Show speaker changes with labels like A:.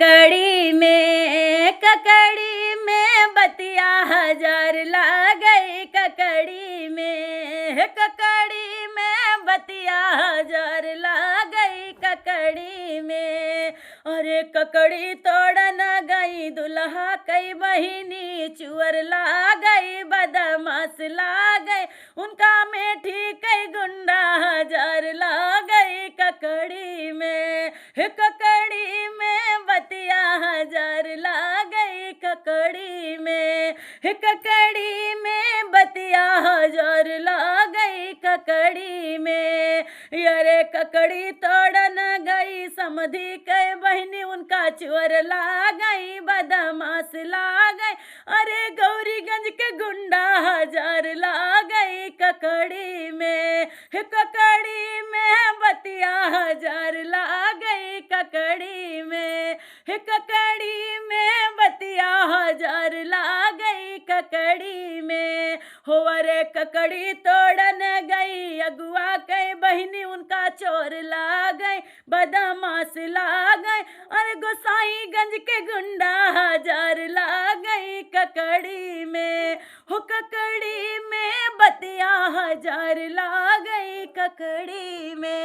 A: ककड़ी में बतिया हजार ला गई ककड़ी में बतिया हजार ला गई ककड़ी में। अरे ककड़ी तोड़ न गई दुल्हा कई बहिनी चुअर ला गई बदमाश ला गई उनका मेठी कई गुंडा हजार ला गई ककड़ी में। ककड़ी में बतिया हजार ला गई ककड़ी में। ककड़ी में बतिया हजार ला गई ककड़ी में। अरे ककड़ी तोड़ न गई समधी के बहनी उनका चोर ला गई बदमाश ला गई। अरे गौरीगंज के गुंडा हजार ला गई ककड़ी में। ककड़ी में बतिया हजार ला गई ककड़ी में। ककड़ी में बतिया हजार ला गई ककड़ी में। हो अरे ककड़ी तोड़न गई अगुआ के बहिनी उनका चोर ला गई बदमाश ला गई। अरे गोसाईगंज के गुंडा हजार ला गई ककड़ी में। हो ककड़ी में बतिया हजार ला गई ककड़ी में।